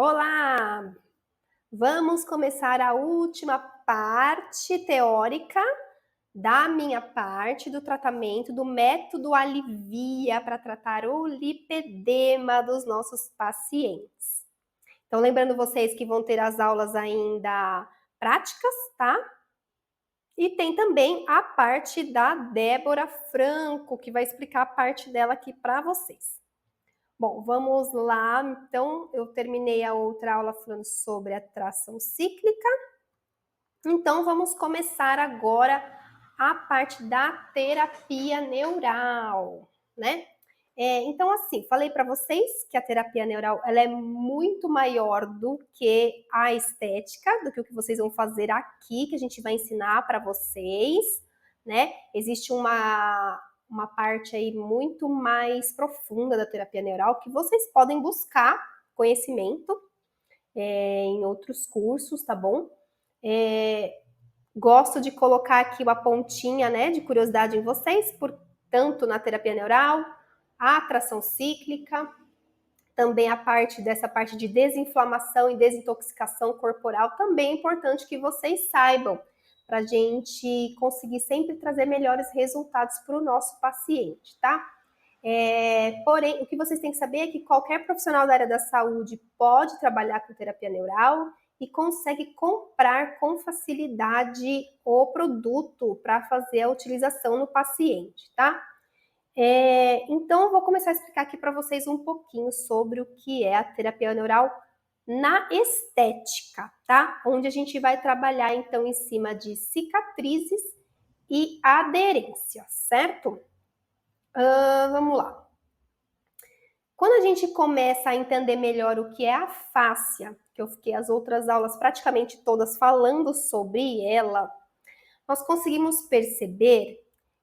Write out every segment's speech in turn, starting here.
Olá! Vamos começar a última parte teórica da minha parte do tratamento do método Alivia para tratar o lipedema dos nossos pacientes. Então, lembrando vocês que vão ter as aulas ainda práticas, tá? E tem também a parte da Débora Franco, que vai explicar a parte dela aqui para vocês. Bom, vamos lá. Então, eu terminei a outra aula falando sobre atração cíclica. Então, vamos começar agora a parte da terapia neural, né? Então, assim, falei para vocês que a terapia neural ela é muito maior do que a estética, do que o que vocês vão fazer aqui, que a gente vai ensinar para vocês, né? Existe uma parte aí muito mais profunda da terapia neural que vocês podem buscar conhecimento em outros cursos, tá bom? Gosto de colocar aqui uma pontinha, né, de curiosidade em vocês, tanto na terapia neural, a atração cíclica, também dessa parte de desinflamação e desintoxicação corporal, também é importante que vocês saibam, para a gente conseguir sempre trazer melhores resultados para o nosso paciente, tá? Porém, o que vocês têm que saber é que qualquer profissional da área da saúde pode trabalhar com terapia neural e consegue comprar com facilidade o produto para fazer a utilização no paciente, tá? Então, eu vou começar a explicar aqui para vocês um pouquinho sobre o que é a terapia neural na estética, tá? Onde a gente vai trabalhar, então, em cima de cicatrizes e aderência, certo? Vamos lá. Quando a gente começa a entender melhor o que é a fáscia, que eu fiquei as outras aulas praticamente todas falando sobre ela, nós conseguimos perceber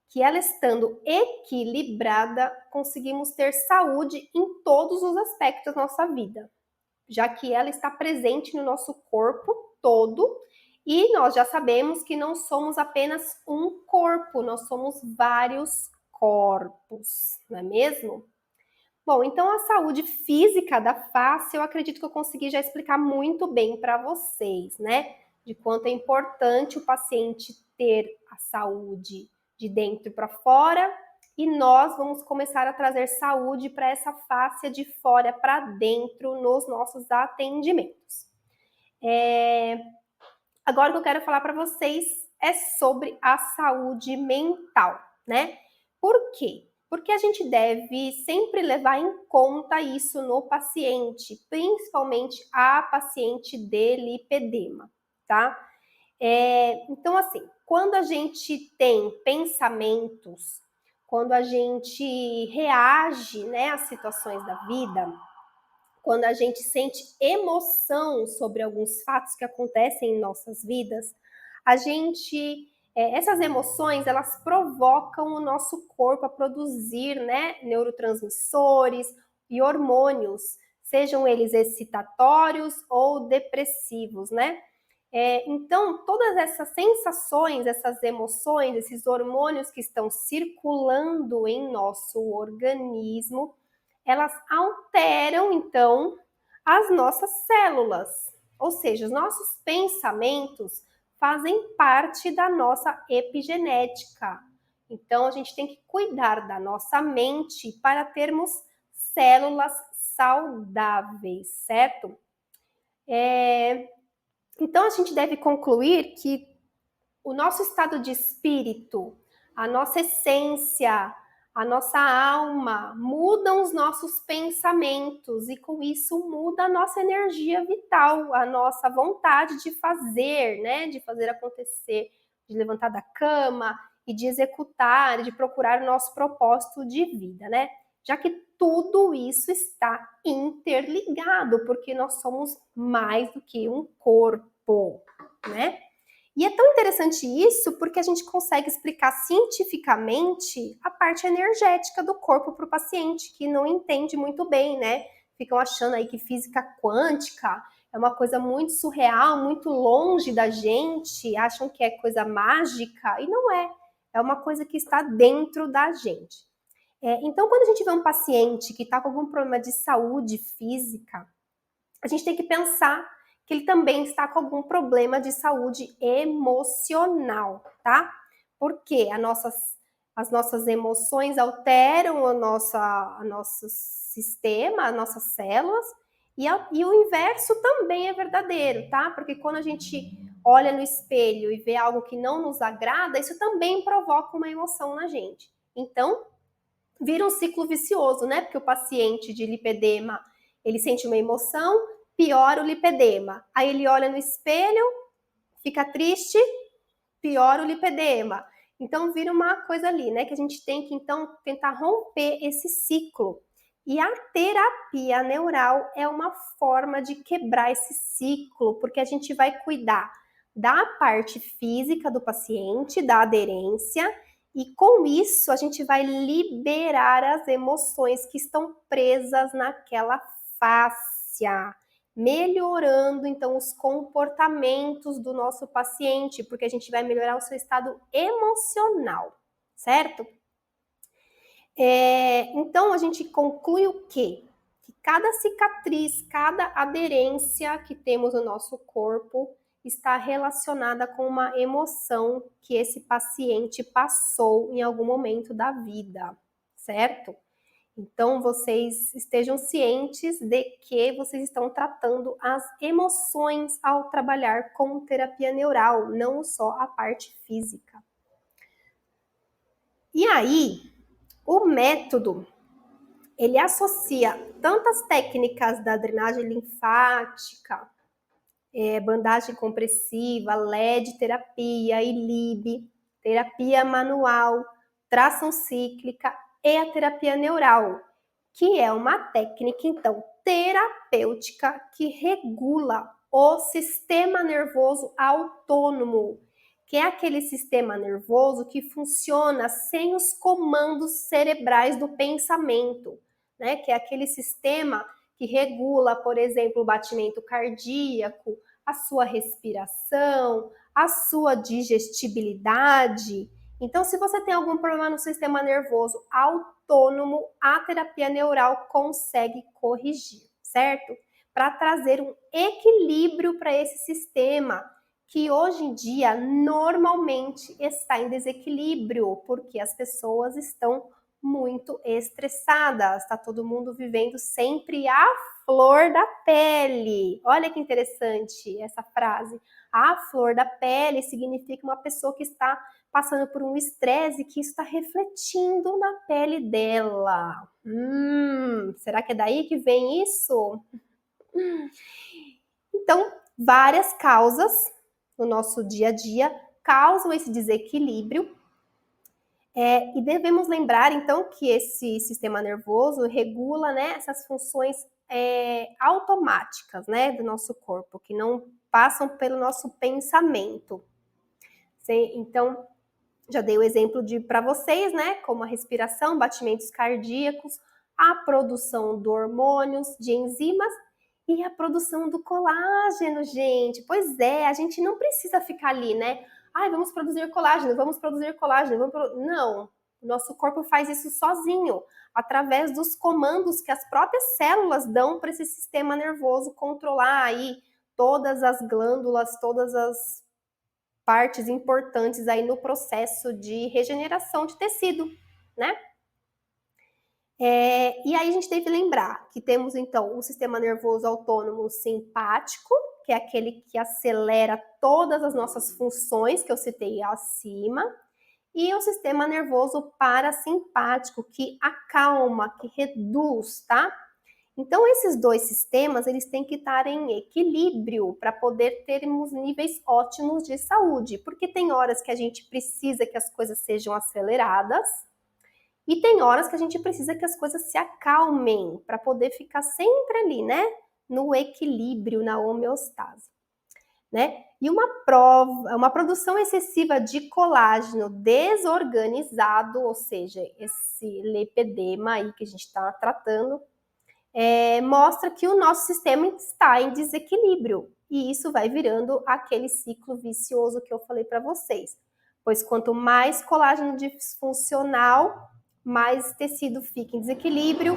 que ela estando equilibrada, conseguimos ter saúde em todos os aspectos da nossa vida, já que ela está presente no nosso corpo todo e nós já sabemos que não somos apenas um corpo, nós somos vários corpos, não é mesmo? Bom, então a saúde física da face, eu acredito que eu consegui já explicar muito bem para vocês, né? De quanto é importante o paciente ter a saúde de dentro para fora e nós vamos começar a trazer saúde para essa face de fora para dentro nos nossos atendimentos. Agora o que eu quero falar para vocês é sobre a saúde mental, né? Por quê? Porque a gente deve sempre levar em conta isso no paciente, principalmente a paciente de lipedema, tá? Então, assim, quando a gente tem pensamentos, quando a gente reage, né, às situações da vida, quando a gente sente emoção sobre alguns fatos que acontecem em nossas vidas, essas emoções, elas provocam o nosso corpo a produzir, né, neurotransmissores e hormônios, sejam eles excitatórios ou depressivos, né? Então, todas essas sensações, essas emoções, esses hormônios que estão circulando em nosso organismo, elas alteram, então, as nossas células. Ou seja, os nossos pensamentos fazem parte da nossa epigenética. Então, a gente tem que cuidar da nossa mente para termos células saudáveis, certo? Então, a gente deve concluir que o nosso estado de espírito, a nossa essência, a nossa alma mudam os nossos pensamentos e com isso muda a nossa energia vital, a nossa vontade de fazer, né, de fazer acontecer, de levantar da cama e de executar, de procurar o nosso propósito de vida, né? Já que tudo isso está interligado, porque nós somos mais do que um corpo, né? E é tão interessante isso porque a gente consegue explicar cientificamente a parte energética do corpo para o paciente, que não entende muito bem, né? Ficam achando aí que física quântica é uma coisa muito surreal, muito longe da gente, acham que é coisa mágica, e não é. É uma coisa que está dentro da gente. Então, quando a gente vê um paciente que está com algum problema de saúde física, a gente tem que pensar que ele também está com algum problema de saúde emocional, tá? Porque as nossas emoções alteram o nosso sistema, as nossas células, e o inverso também é verdadeiro, tá? Porque quando a gente olha no espelho e vê algo que não nos agrada, isso também provoca uma emoção na gente. Então, vira um ciclo vicioso, né? Porque o paciente de lipedema, ele sente uma emoção, piora o lipedema. Aí ele olha no espelho, fica triste, piora o lipedema. Então vira uma coisa ali, né? Que a gente tem que então tentar romper esse ciclo. E a terapia neural é uma forma de quebrar esse ciclo, porque a gente vai cuidar da parte física do paciente, da aderência, e com isso a gente vai liberar as emoções que estão presas naquela fáscia, melhorando então os comportamentos do nosso paciente, porque a gente vai melhorar o seu estado emocional, certo? Então a gente conclui o quê? Que cada cicatriz, cada aderência que temos no nosso corpo está relacionada com uma emoção que esse paciente passou em algum momento da vida, certo? Então, vocês estejam cientes de que vocês estão tratando as emoções ao trabalhar com terapia neural, não só a parte física. E aí, o método, ele associa tantas técnicas da drenagem linfática, bandagem compressiva, LED terapia, ILIB, terapia manual, tração cíclica e a terapia neural, que é uma técnica, então, terapêutica que regula o sistema nervoso autônomo, que é aquele sistema nervoso que funciona sem os comandos cerebrais do pensamento, né? Que é aquele sistema que regula, por exemplo, o batimento cardíaco, a sua respiração, a sua digestibilidade. Então, se você tem algum problema no sistema nervoso autônomo, a terapia neural consegue corrigir, certo? Para trazer um equilíbrio para esse sistema, que hoje em dia normalmente está em desequilíbrio, porque as pessoas estão muito estressadas, está todo mundo vivendo sempre a flor da pele. Olha que interessante essa frase. A flor da pele significa uma pessoa que está passando por um estresse que isso está refletindo na pele dela. Será que é daí que vem isso? Então, várias causas no nosso dia a dia causam esse desequilíbrio. E devemos lembrar, então, que esse sistema nervoso regula, né, essas funções automáticas, né, do nosso corpo, que não passam pelo nosso pensamento. Então, já dei o exemplo para vocês, né, como a respiração, batimentos cardíacos, a produção de hormônios, de enzimas e a produção do colágeno, gente. Pois é, a gente não precisa ficar ali, né? Ai, vamos produzir colágeno, vamos produzir colágeno. Não, o nosso corpo faz isso sozinho, através dos comandos que as próprias células dão para esse sistema nervoso controlar aí todas as glândulas, todas as partes importantes aí no processo de regeneração de tecido, né? E aí a gente deve lembrar que temos então o sistema nervoso autônomo simpático, que é aquele que acelera todas as nossas funções que eu citei acima, e o sistema nervoso parasimpático, que acalma, que reduz, tá? Então, esses dois sistemas, eles têm que estar em equilíbrio para poder termos níveis ótimos de saúde, porque tem horas que a gente precisa que as coisas sejam aceleradas e tem horas que a gente precisa que as coisas se acalmem para poder ficar sempre ali, né? No equilíbrio, na homeostase, né? E uma produção excessiva de colágeno desorganizado, ou seja, esse lipedema aí que a gente está tratando, mostra que o nosso sistema está em desequilíbrio. E isso vai virando aquele ciclo vicioso que eu falei para vocês. Pois quanto mais colágeno disfuncional, mais tecido fica em desequilíbrio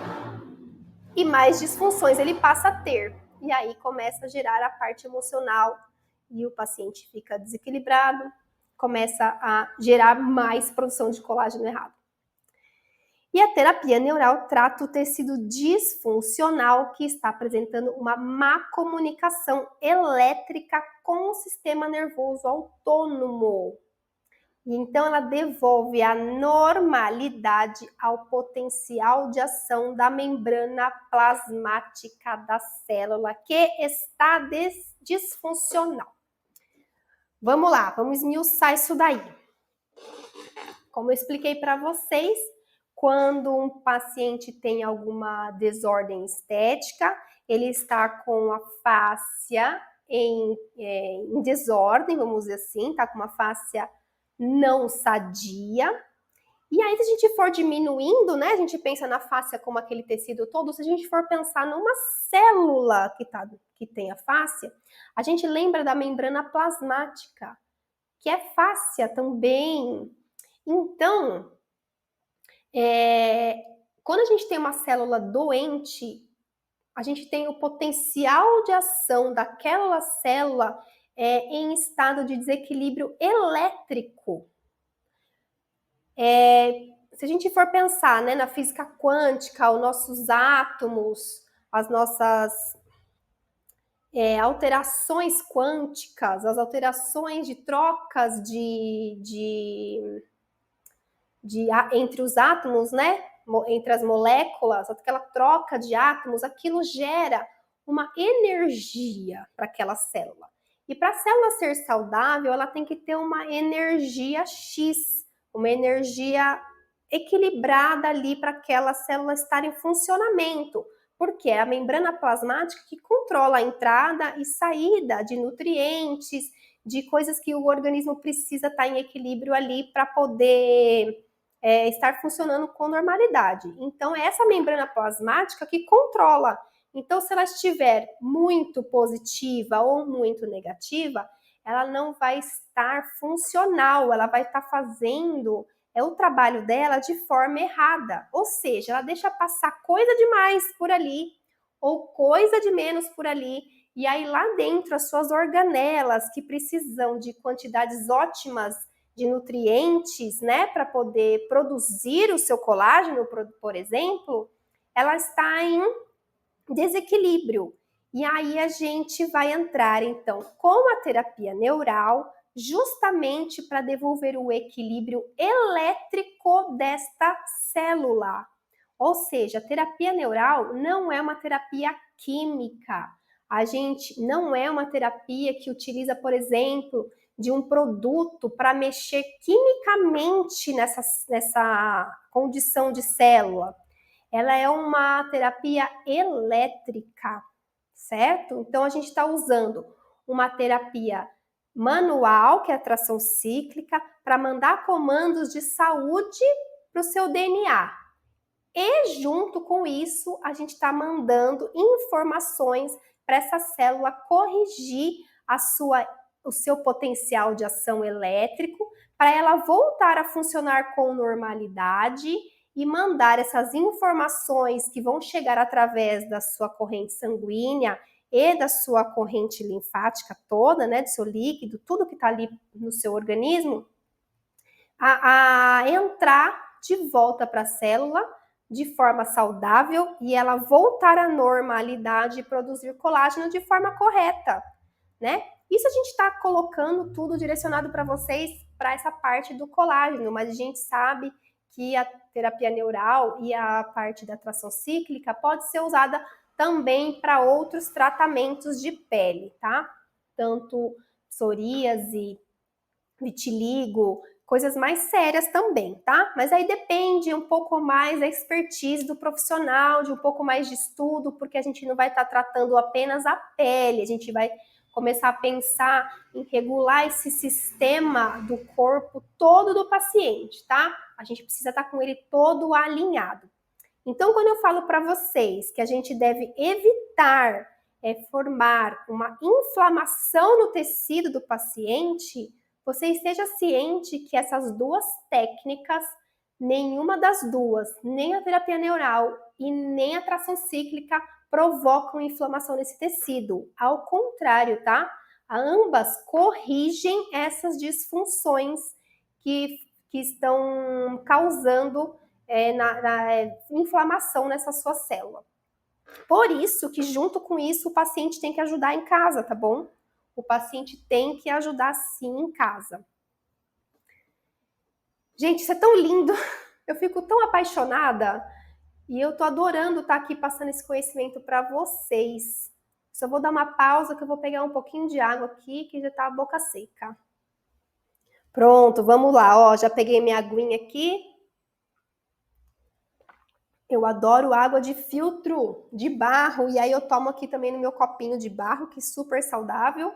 e mais disfunções ele passa a ter. e aí começa a gerar a parte emocional e o paciente fica desequilibrado, começa a gerar mais produção de colágeno errado. E a terapia neural trata o tecido disfuncional que está apresentando uma má comunicação elétrica com o sistema nervoso autônomo. E então ela devolve a normalidade ao potencial de ação da membrana plasmática da célula que está disfuncional. Vamos lá, vamos esmiuçar isso daí. Como eu expliquei para vocês, quando um paciente tem alguma desordem estética, ele está com a fáscia em desordem, vamos dizer assim, está com uma fáscia não sadia. E aí, se a gente for diminuindo, né, a gente pensa na fáscia como aquele tecido todo, se a gente for pensar numa célula que tem a fáscia, a gente lembra da membrana plasmática, que é fáscia também. Então, quando a gente tem uma célula doente, a gente tem o potencial de ação daquela célula em estado de desequilíbrio elétrico. Se a gente for pensar, né, na física quântica, os nossos átomos, as nossas alterações quânticas, as alterações de trocas entre os átomos, né, entre as moléculas, aquela troca de átomos, aquilo gera uma energia para aquela célula. E para a célula ser saudável, ela tem que ter uma energia X, uma energia equilibrada ali para aquela célula estar em funcionamento, porque é a membrana plasmática que controla a entrada e saída de nutrientes, de coisas que o organismo precisa estar em equilíbrio ali para poder estar funcionando com normalidade. Então, é essa membrana plasmática que controla. Então, se ela estiver muito positiva ou muito negativa, ela não vai estar funcional, ela vai estar fazendo o trabalho dela de forma errada. Ou seja, ela deixa passar coisa demais por ali ou coisa de menos por ali. E aí lá dentro, as suas organelas que precisam de quantidades ótimas de nutrientes, né, para poder produzir o seu colágeno, por exemplo, ela está em desequilíbrio. E aí a gente vai entrar, então, com a terapia neural, justamente para devolver o equilíbrio elétrico desta célula. Ou seja, a terapia neural não é uma terapia química. A gente não é uma terapia que utiliza, por exemplo, de um produto para mexer quimicamente nessa condição de célula. Ela é uma terapia elétrica, certo? Então, a gente está usando uma terapia manual, que é a tração cíclica, para mandar comandos de saúde para o seu DNA. E, junto com isso, a gente está mandando informações para essa célula corrigir o seu potencial de ação elétrico, para ela voltar a funcionar com normalidade e mandar essas informações que vão chegar através da sua corrente sanguínea e da sua corrente linfática toda, né, do seu líquido, tudo que está ali no seu organismo, a entrar de volta para a célula de forma saudável e ela voltar à normalidade e produzir colágeno de forma correta, né? Isso a gente está colocando tudo direcionado para vocês para essa parte do colágeno, mas a gente sabe que a terapia neural e a parte da tração cíclica pode ser usada também para outros tratamentos de pele, tá? Tanto psoríase, vitiligo, coisas mais sérias também, tá? Mas aí depende um pouco mais da expertise do profissional, de um pouco mais de estudo, porque a gente não vai estar tratando apenas a pele, a gente vai começar a pensar em regular esse sistema do corpo todo do paciente, tá? A gente precisa estar com ele todo alinhado. Então, quando eu falo para vocês que a gente deve evitar formar uma inflamação no tecido do paciente, você esteja ciente que essas duas técnicas, nenhuma das duas, nem a terapia neural e nem a tração cíclica, provocam inflamação nesse tecido. Ao contrário, tá? Ambas corrigem essas disfunções que estão causando inflamação nessa sua célula. Por isso que, junto com isso, o paciente tem que ajudar em casa, tá bom? O paciente tem que ajudar sim em casa. Gente, isso é tão lindo! Eu fico tão apaixonada e eu tô adorando estar aqui passando esse conhecimento para vocês. Só vou dar uma pausa que eu vou pegar um pouquinho de água aqui, que já tá a boca seca. Pronto, vamos lá, ó, já peguei minha aguinha aqui. Eu adoro água de filtro, de barro, e aí eu tomo aqui também no meu copinho de barro, que é super saudável.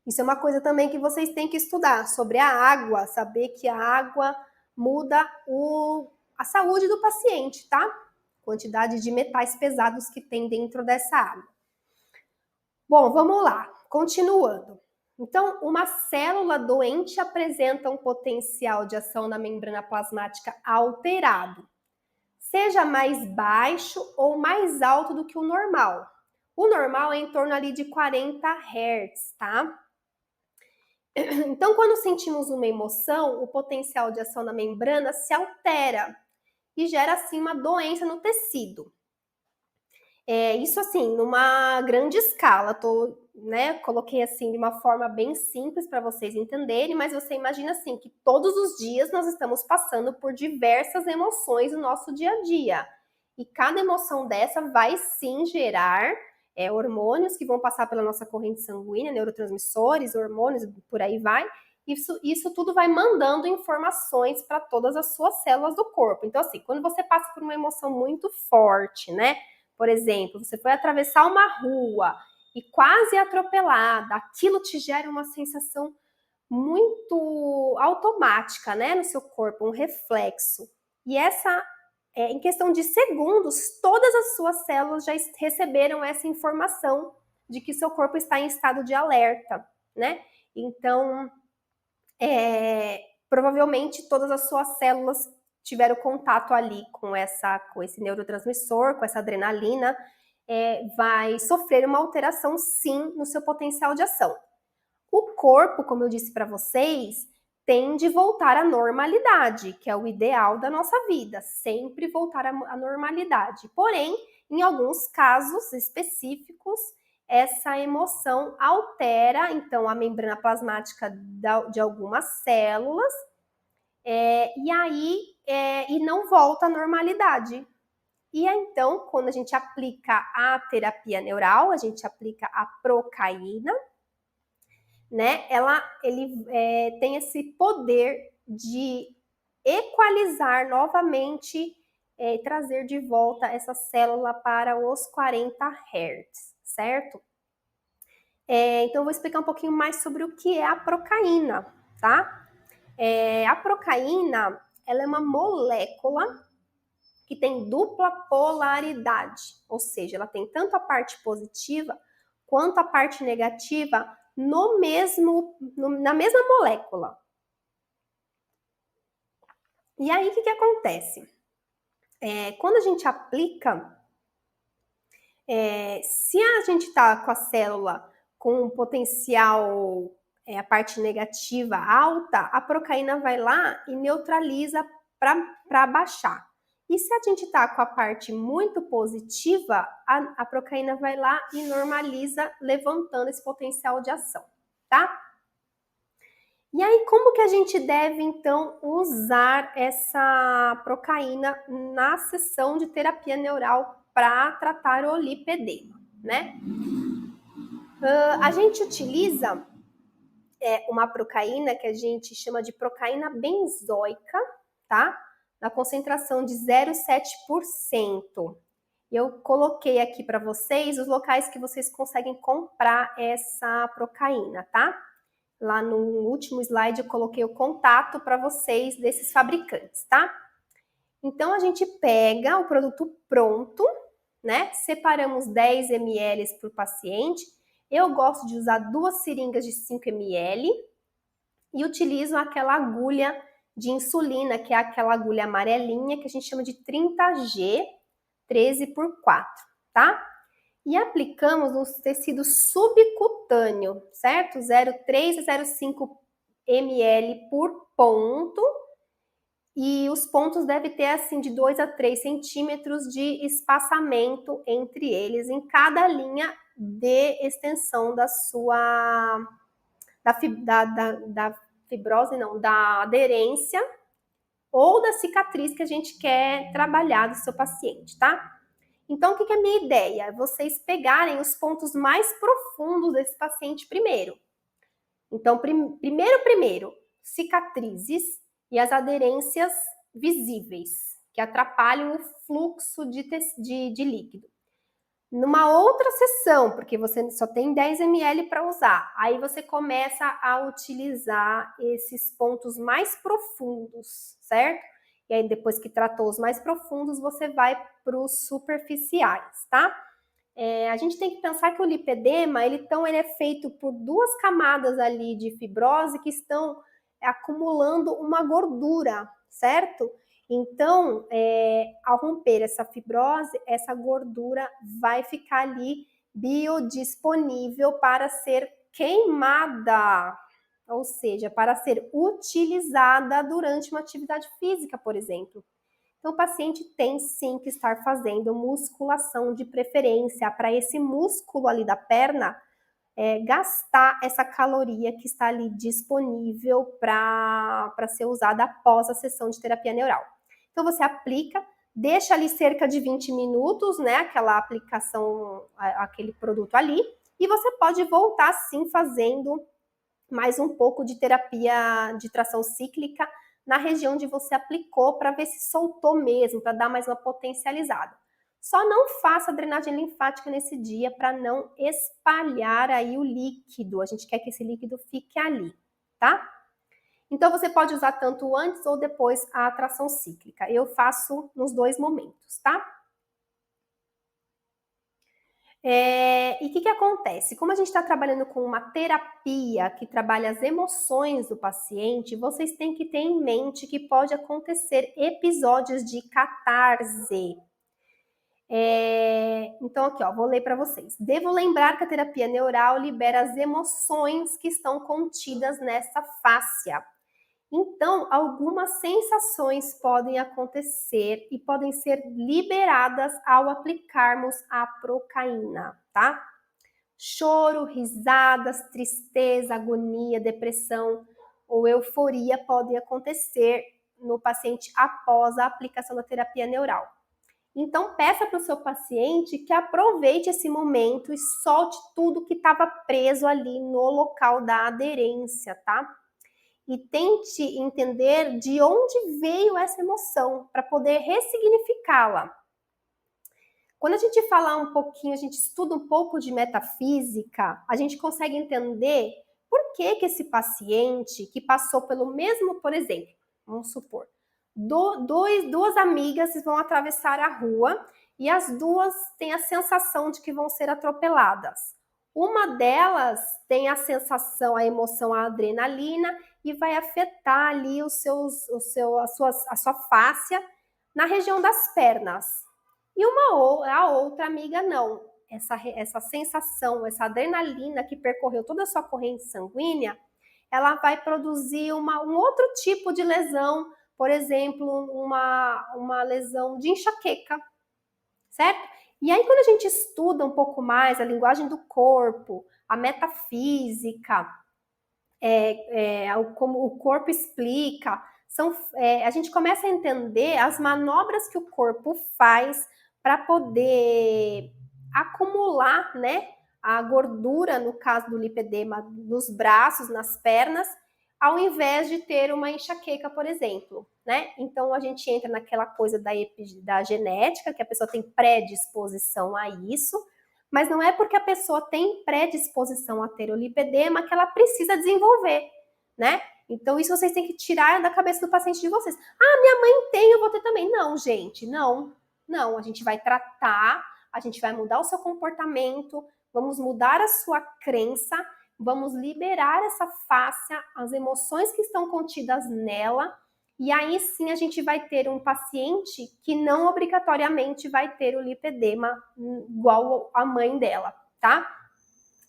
Isso é uma coisa também que vocês têm que estudar, sobre a água, saber que a água muda a saúde do paciente, tá? Quantidade de metais pesados que tem dentro dessa água. Bom, vamos lá, continuando. Então, uma célula doente apresenta um potencial de ação na membrana plasmática alterado, seja mais baixo ou mais alto do que o normal. O normal é em torno ali de 40 Hz, tá? Então, quando sentimos uma emoção, o potencial de ação na membrana se altera e gera, assim, uma doença no tecido. Isso, assim, numa grande escala. Coloquei, assim, de uma forma bem simples para vocês entenderem, mas você imagina, assim, que todos os dias nós estamos passando por diversas emoções no nosso dia a dia. E cada emoção dessa vai, sim, gerar hormônios que vão passar pela nossa corrente sanguínea, neurotransmissores, hormônios, por aí vai. Isso tudo vai mandando informações para todas as suas células do corpo. Então, assim, quando você passa por uma emoção muito forte, né? Por exemplo, você foi atravessar uma rua e quase atropelada, aquilo te gera uma sensação muito automática, né, no seu corpo, um reflexo. E em questão de segundos, todas as suas células já receberam essa informação de que seu corpo está em estado de alerta, né? Então, provavelmente todas as suas células tiveram contato ali com esse neurotransmissor, com essa adrenalina, vai sofrer uma alteração, sim, no seu potencial de ação. O corpo, como eu disse para vocês, tende a voltar à normalidade, que é o ideal da nossa vida, sempre voltar à normalidade. Porém, em alguns casos específicos, essa emoção altera, então, a membrana plasmática de algumas células, e não volta à normalidade. E aí, então, quando a gente aplica a terapia neural, a gente aplica a procaína, né? Ele tem esse poder de equalizar novamente, trazer de volta essa célula para os 40 Hz, certo? Então, eu vou explicar um pouquinho mais sobre o que é a procaína, tá? A procaína, ela é uma molécula que tem dupla polaridade, ou seja, ela tem tanto a parte positiva quanto a parte negativa na mesma molécula. E aí, o que acontece? Quando a gente aplica, se a gente está com a célula com um potencial, a parte negativa alta, a procaína vai lá e neutraliza para baixar. E se a gente está com a parte muito positiva, a procaína vai lá e normaliza, levantando esse potencial de ação, tá? E aí, como que a gente deve, então, usar essa procaína na sessão de terapia neural para tratar o lipedema, né? A gente utiliza uma procaína que a gente chama de procaína benzoica, tá? Na concentração de 0,7%. Eu coloquei aqui para vocês os locais que vocês conseguem comprar essa procaína, tá? Lá no último slide eu coloquei o contato para vocês desses fabricantes, tá? Então, a gente pega o produto pronto, né? Separamos 10 ml por paciente. Eu gosto de usar 2 seringas de 5 ml e utilizo aquela agulha de insulina, que é aquela agulha amarelinha que a gente chama de 30G 13 por 4, tá? E aplicamos no tecido subcutâneo, certo? 0,3 a 0,5 ml por ponto. E os pontos devem ter, assim, de 2 a 3 centímetros de espaçamento entre eles, em cada linha de extensão da sua... da fibrose, não, da aderência ou da cicatriz que a gente quer trabalhar do seu paciente, tá? Então, o que é a minha ideia? Vocês pegarem os pontos mais profundos desse paciente primeiro. Então, primeiro, cicatrizes e as aderências visíveis, que atrapalham o fluxo de líquido. Numa outra sessão, porque você só tem 10 ml para usar, aí você começa a utilizar esses pontos mais profundos, certo? E aí, depois que tratou os mais profundos, você vai para os superficiais, tá? A gente tem que pensar que o lipedema, ele é feito por duas camadas ali de fibrose que estão acumulando uma gordura, certo? Então, ao romper essa fibrose, essa gordura vai ficar ali biodisponível para ser queimada, ou seja, para ser utilizada durante uma atividade física, por exemplo. Então, o paciente tem sim que estar fazendo musculação de preferência para esse músculo ali da perna gastar essa caloria que está ali disponível para ser usada após a sessão de terapia neural. Então, você aplica, deixa ali cerca de 20 minutos, né, aquela aplicação, aquele produto ali, e você pode voltar sim fazendo mais um pouco de terapia de tração cíclica na região onde você aplicou para ver se soltou mesmo, para dar mais uma potencializada. Só não faça drenagem linfática nesse dia para não espalhar aí o líquido. A gente quer que esse líquido fique ali, tá? Então você pode usar tanto antes ou depois a tração cíclica. Eu faço nos dois momentos, tá? E o que acontece? Como a gente está trabalhando com uma terapia que trabalha as emoções do paciente, vocês têm que ter em mente que pode acontecer episódios de catarse. Então, aqui, ó, vou ler para vocês. Devo lembrar que a terapia neural libera as emoções que estão contidas nessa fáscia. Então, algumas sensações podem acontecer e podem ser liberadas ao aplicarmos a procaína, tá? Choro, risadas, tristeza, agonia, depressão ou euforia podem acontecer no paciente após a aplicação da terapia neural. Então, peça para o seu paciente que aproveite esse momento e solte tudo que estava preso ali no local da aderência, tá? E tente entender de onde veio essa emoção para poder ressignificá-la. Quando a gente fala um pouquinho, a gente estuda um pouco de metafísica, a gente consegue entender por que esse paciente que passou pelo mesmo, por exemplo, vamos supor, duas amigas vão atravessar a rua e as duas têm a sensação de que vão ser atropeladas. Uma delas tem a sensação, a emoção, a adrenalina e vai afetar ali a sua fáscia na região das pernas. E a outra amiga não. Essa sensação, essa adrenalina que percorreu toda a sua corrente sanguínea, ela vai produzir um outro tipo de lesão, por exemplo, uma lesão de enxaqueca, certo? E aí, quando a gente estuda um pouco mais a linguagem do corpo, a metafísica, como o corpo explica, a gente começa a entender as manobras que o corpo faz para poder acumular, né, a gordura, no caso do lipedema, nos braços, nas pernas, ao invés de ter uma enxaqueca, por exemplo, né? Então a gente entra naquela coisa da genética, que a pessoa tem predisposição a isso, mas não é porque a pessoa tem predisposição a ter o lipedema que ela precisa desenvolver, né? Então isso vocês têm que tirar da cabeça do paciente de vocês. Ah, minha mãe tem, eu vou ter também. Não, gente, não. Não, a gente vai tratar, a gente vai mudar o seu comportamento, vamos mudar a sua crença, vamos liberar essa fáscia, as emoções que estão contidas nela, e aí sim a gente vai ter um paciente que não obrigatoriamente vai ter o lipedema igual a mãe dela, tá?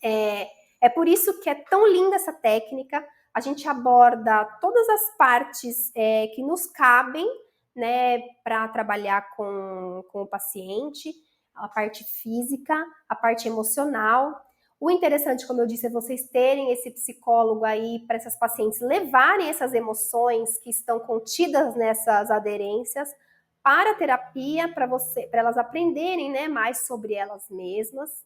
É por isso que é tão linda essa técnica. A gente aborda todas as partes que nos cabem, né, para trabalhar com o paciente, a parte física, a parte emocional. O interessante, como eu disse, é vocês terem esse psicólogo aí para essas pacientes levarem essas emoções que estão contidas nessas aderências para a terapia, para elas aprenderem, né, mais sobre elas mesmas.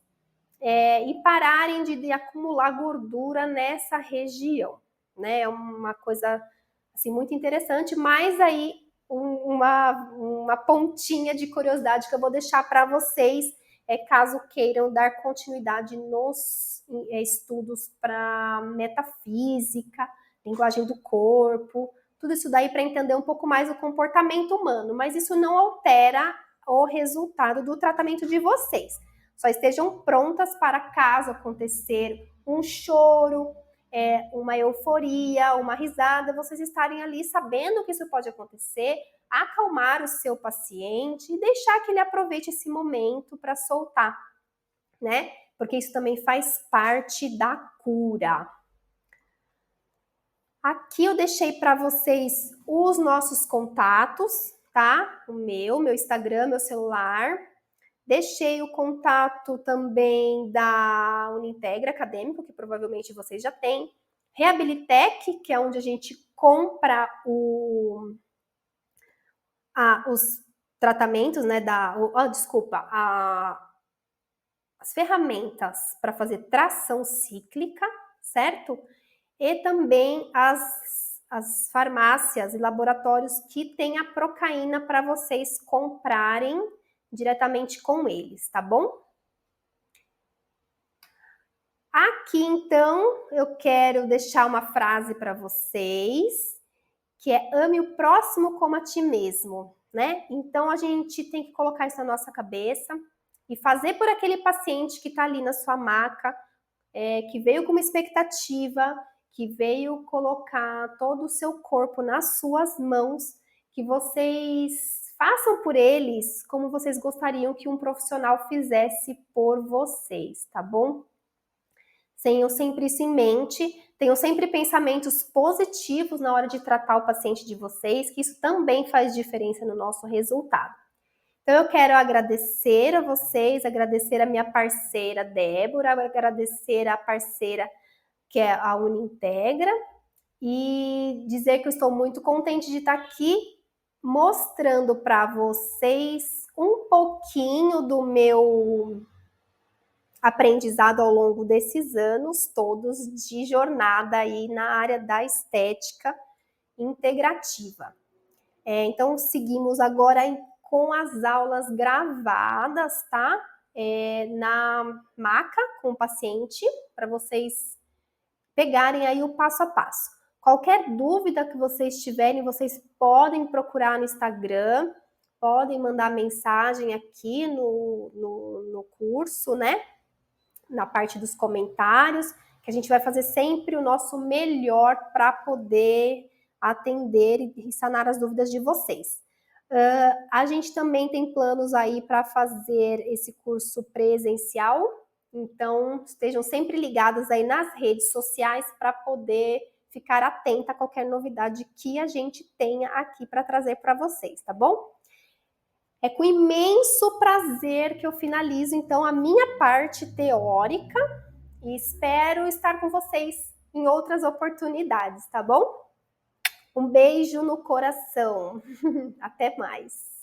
E pararem de acumular gordura nessa região, né? É uma coisa assim muito interessante, mas aí uma pontinha de curiosidade que eu vou deixar para vocês, caso queiram dar continuidade nos estudos para metafísica, linguagem do corpo, tudo isso daí para entender um pouco mais o comportamento humano, mas isso não altera o resultado do tratamento de vocês. Só estejam prontas para, caso acontecer um choro, uma euforia, uma risada, vocês estarem ali sabendo que isso pode acontecer, acalmar o seu paciente e deixar que ele aproveite esse momento para soltar, né? Porque isso também faz parte da cura. Aqui eu deixei para vocês os nossos contatos, tá? O meu Instagram, meu celular. Deixei o contato também da Unintegra Acadêmico, que provavelmente vocês já têm. Reabilitec, que é onde a gente compra os tratamentos, né? As ferramentas para fazer tração cíclica, certo? E também as farmácias e laboratórios que têm a procaína para vocês comprarem diretamente com eles, tá bom? Aqui, então, eu quero deixar uma frase para vocês, que é: ame o próximo como a ti mesmo, né? Então, a gente tem que colocar isso na nossa cabeça e fazer por aquele paciente que está ali na sua maca, que veio com uma expectativa, que veio colocar todo o seu corpo nas suas mãos, que vocês façam por eles como vocês gostariam que um profissional fizesse por vocês, tá bom? Tenham sempre isso em mente, tenham sempre pensamentos positivos na hora de tratar o paciente de vocês, que isso também faz diferença no nosso resultado. Então, eu quero agradecer a vocês, agradecer a minha parceira Débora, agradecer a parceira que é a Unintegra, e dizer que eu estou muito contente de estar aqui mostrando para vocês um pouquinho do meu aprendizado ao longo desses anos todos de jornada aí na área da estética integrativa. Então, seguimos agora com as aulas gravadas, tá? Na maca com o paciente, para vocês pegarem aí o passo a passo. Qualquer dúvida que vocês tiverem, vocês podem procurar no Instagram, podem mandar mensagem aqui no curso, né? Na parte dos comentários, que a gente vai fazer sempre o nosso melhor para poder atender e sanar as dúvidas de vocês. A gente também tem planos aí para fazer esse curso presencial, então estejam sempre ligados aí nas redes sociais para poder ficar atenta a qualquer novidade que a gente tenha aqui para trazer para vocês, tá bom? É com imenso prazer que eu finalizo, então, a minha parte teórica e espero estar com vocês em outras oportunidades, tá bom? Um beijo no coração. Até mais.